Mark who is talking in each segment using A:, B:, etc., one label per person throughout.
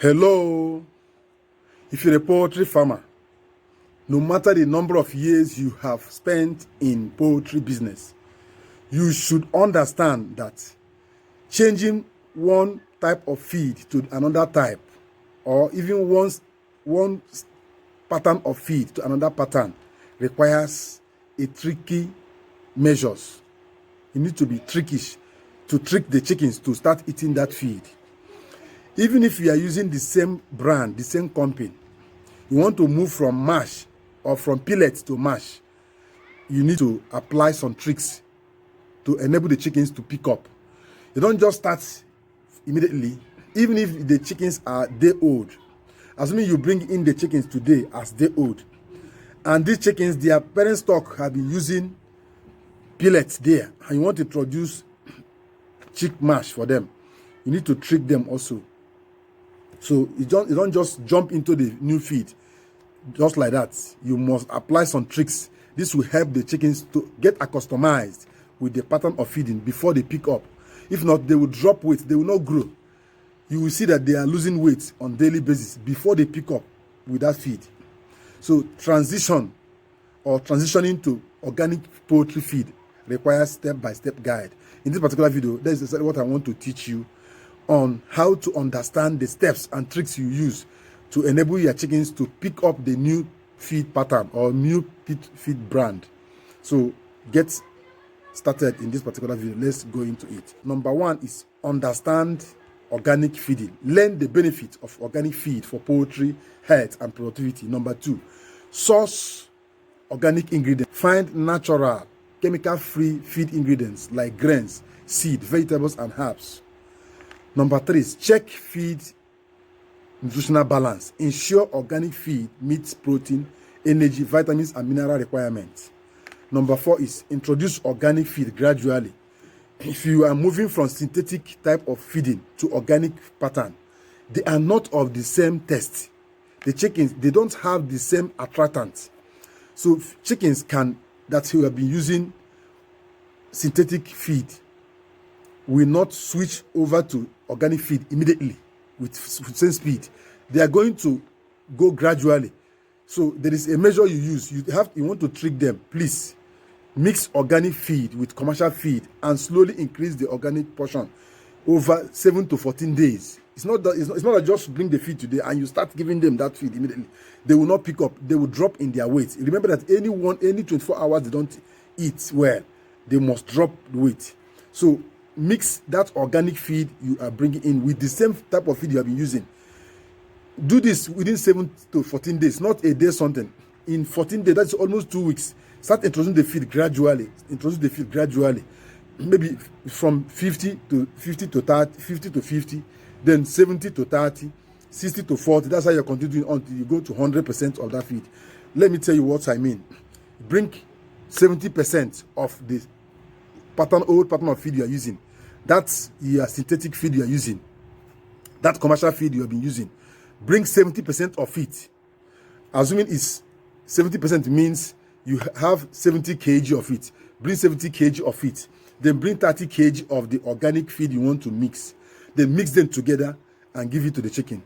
A: Hello, if you're a poultry farmer, no matter the number of years you have spent in poultry business, you should understand that changing one type of feed to another type, or even one pattern of feed to another pattern, requires a tricky measures. You need to be trickish to trick the chickens to start eating that feed. Even if you are using the same brand, the same company, you want to move from mash or from pellets to mash, you need to apply some tricks to enable the chickens to pick up. You don't just start immediately, even if the chickens are day old. Assuming you bring in the chickens today as day old, and these chickens, their parent stock have been using pellets there, and you want to produce chick mash for them, you need to trick them also. So you don't just jump into the new feed just like that. You must apply some tricks. This will help the chickens to get accustomed with the pattern of feeding before they pick up. If not, they will drop weight, they will not grow. You will see that they are losing weight on daily basis before they pick up with that feed. So transitioning to organic poultry feed requires step-by-step guide. In this particular video, that is exactly what I want to teach you on how to understand the steps and tricks you use to enable your chickens to pick up the new feed pattern or new feed brand. So get started in this particular video. Let's go into it. Number one is understand organic feeding. Learn the benefits of organic feed for poultry health and productivity. Number two, source organic ingredients. Find natural, chemical-free feed ingredients like grains, seed, vegetables, and herbs. Number three is check feed nutritional balance. Ensure organic feed meets protein, energy, vitamins, and mineral requirements. Number four is introduce organic feed gradually. If you are moving from synthetic type of feeding to organic pattern, they are not of the same taste. The chickens, they don't have the same attractants. So chickens that you have been using synthetic feed will not switch over to organic feed immediately with same speed. They are going to go gradually. So there is a measure you use. You want to trick them. Please mix organic feed with commercial feed and slowly increase the organic portion over 7 to 14 days. It's not that just bring the feed today and you start giving them that feed immediately. They will not pick up. They will drop in their weight. Remember that any 24 hours they don't eat well, they must drop the weight. So mix that organic feed you are bringing in with the same type of feed you have been using. Do this within 7 to 14 days, not a day something. In 14 days, that's almost 2 weeks. Start introducing the feed gradually. Maybe from 50 to 30, 50 to 50, then 70 to 30, 60 to 40. That's how you're continuing until you go to 100% of that feed. Let me tell you what I mean. Bring 70% of the old pattern of feed you are using. That's your synthetic feed you are using. That commercial feed you have been using. Bring 70% of it. Assuming it's 70% means you have 70 kg of it. Bring 70 kg of it. Then bring 30 kg of the organic feed you want to mix. Then mix them together and give it to the chicken.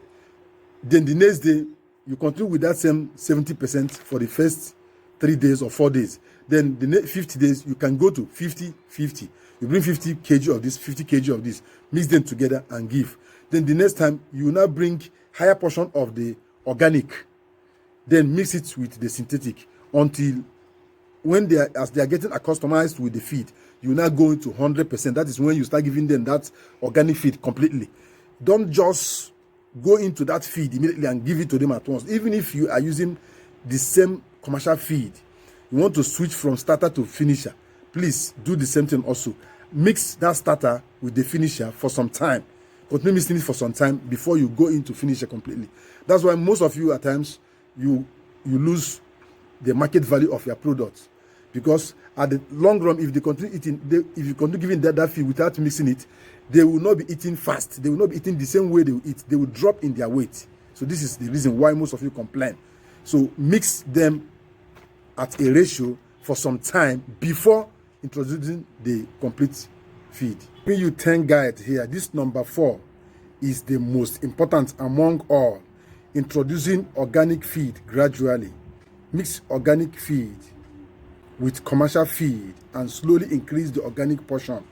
A: Then the next day, you continue with that same 70% for the first 3 days or 4 days. Then the next 50 days, you can go to 50-50. You bring 50 kg of this, 50 kg of this, mix them together and give. Then the next time, you will now bring higher portion of the organic. Then mix it with the synthetic until as they are getting accustomed with the feed, you now go into 100%. That is when you start giving them that organic feed completely. Don't just go into that feed immediately and give it to them at once. Even if you are using the same commercial feed, you want to switch from starter to finisher, please do the same thing also. Mix that starter with the finisher for some time. Continue mixing it for some time before you go into finisher completely. That's why most of you at times, you lose the market value of your products. Because at the long run, if they continue eating, if you continue giving that feed without mixing it, they will not be eating fast. They will not be eating the same way they will eat. They will drop in their weight. So this is the reason why most of you complain. So mix them at a ratio for some time before introducing the complete feed. Bring you 10 guide here. This number 4 is the most important among all. Introducing organic feed gradually. Mix organic feed with commercial feed and slowly increase the organic portion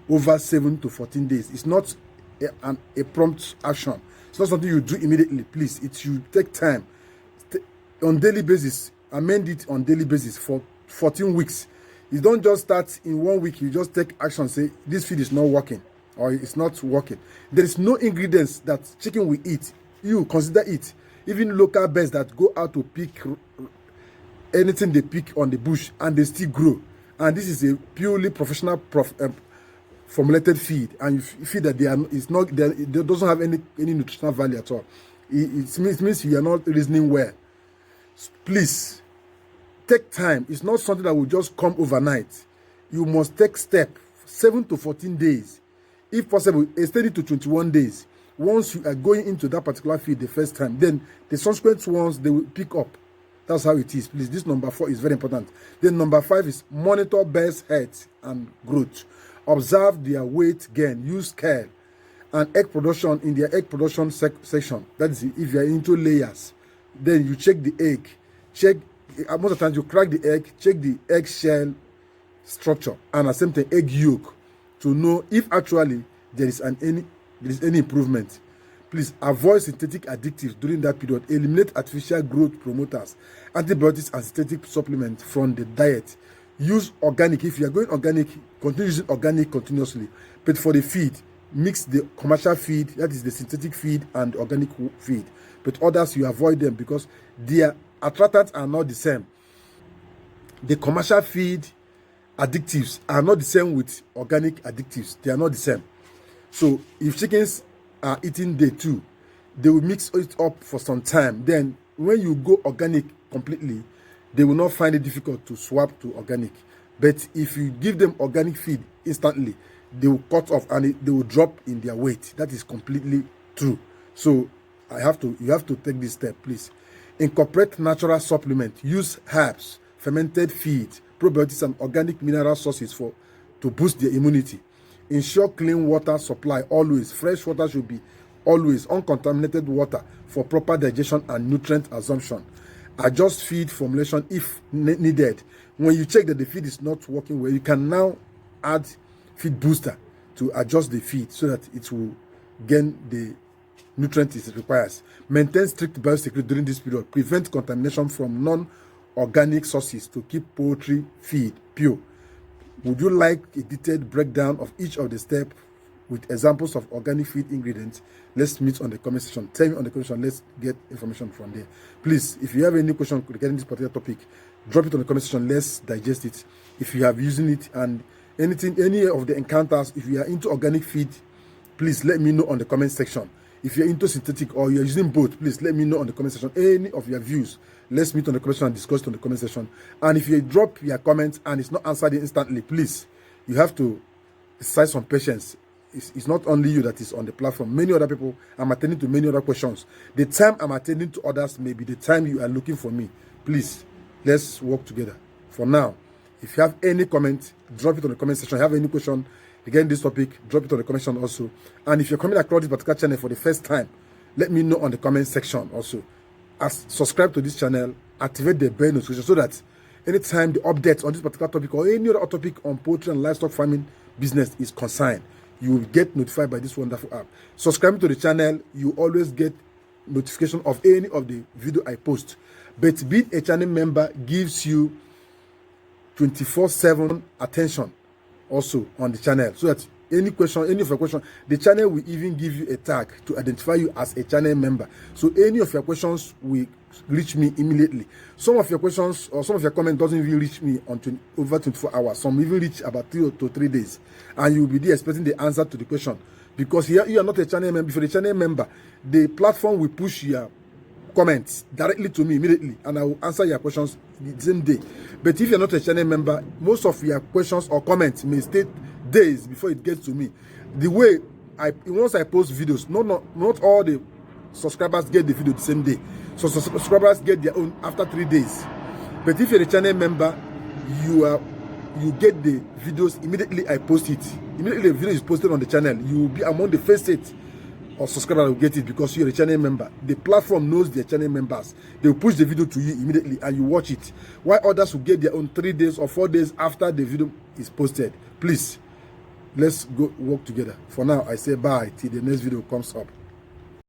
A: over 7 to 14 days. It's not a prompt action. It's not something you do immediately. Please, it should take time. On daily basis, amend it on daily basis for 14 weeks. You don't just start in 1 week. You just take action, say this feed is not working or it's not working. There is no ingredients that chicken will eat. You consider it. Even local birds that go out to pick anything they pick on the bush and they still grow. And this is a purely professional formulated feed, and you feed that it doesn't have any nutritional value at all. It means you are not reasoning well. Please take time. It's not something that will just come overnight. You must take step 7 to 14 days, if possible extend it to 21 days. Once you are going into that particular feed the first time, then the subsequent ones they will pick up. That's how it is. Please, this number 4 is very important. Then number 5 is monitor birds' health and growth. Observe their weight gain. Use care and egg production in their egg production section. That is, if you are into layers, then you check the egg. Check most of the times you crack the egg. Check the egg shell structure and at the same time egg yolk to know if actually there is any improvement. Please avoid synthetic additives during that period. Eliminate artificial growth promoters, antibiotics, and synthetic supplements from the diet. Use organic. If you are going organic, continue using organic continuously. But for the feed, mix the commercial feed, that is the synthetic feed, and organic feed. But others, you avoid them because their attractants are not the same. The commercial feed additives are not the same with organic additives. They are not the same. So if chickens are eating day 2, they will mix it up for some time. Then when you go organic completely, they will not find it difficult to swap to organic. But if you give them organic feed instantly, they will cut off and they will drop in their weight. That is completely true. So you have to take this step, please. Incorporate natural supplement. Use herbs, fermented feed, probiotics, and organic mineral sources to boost their immunity. Ensure clean water supply always. Fresh water should be always uncontaminated water for proper digestion and nutrient absorption. Adjust feed formulation if needed. When you check that the feed is not working well, you can now add feed booster to adjust the feed so that it will gain the nutrient it requires. Maintain strict biosecurity during this period. Prevent contamination from non-organic sources to keep poultry feed pure. Would you like a detailed breakdown of each of the steps with examples of organic feed ingredients? Let's meet on the comment section. Tell me on the comment section. Let's get information from there. Please, if you have any question regarding this particular topic, drop it on the comment section. Let's digest it. If you have using it and any of the encounters, if you are into organic feed, please let me know on the comment section. If you're into synthetic or you're using both, please let me know on the comment section. Any of your views, let's meet on the comment section and discuss it on the comment section. And if you drop your comments and it's not answered instantly, please, you have to exercise some patience. It's not only you that is on the platform. Many other people, I'm attending to many other questions. The time I'm attending to others may be the time you are looking for me. Please, let's work together. For now, if you have any comment, drop it on the comment section. If you have any question regarding this topic, drop it on the comment section also. And if you're coming across this particular channel for the first time, let me know on the comment section also. Subscribe to this channel, activate the bell notification so that anytime the updates on this particular topic or any other topic on poultry and livestock farming business is concerned, you will get notified by this wonderful app. Subscribing to the channel, you always get notification of any of the video I post. But being a channel member gives you 24/7 attention also on the channel, so that any question, any of your questions, the channel will even give you a tag to identify you as a channel member. So any of your questions will reach me immediately. Some of your questions or some of your comments doesn't even reach me on over 24 hours. Some even reach about 2 to 3 days, and you will be there expecting the answer to the question. Because here you are not a channel member. If you're a channel member, the platform will push your comments directly to me immediately, and I will answer your questions the same day. But if you're not a channel member, most of your questions or comments may stay days before it gets to me. The way once I post videos, not all the subscribers get the video the same day. So subscribers get their own after 3 days. But if you're a channel member, you get the videos immediately I post it. Immediately the video is posted on the channel, you will be among the first set or subscriber will get it because you're a channel member. The platform knows their channel members. They will push the video to you immediately and you watch it. While others will get their own 3 days or 4 days after the video is posted. Please, let's go work together. For now, I say bye till the next video comes up.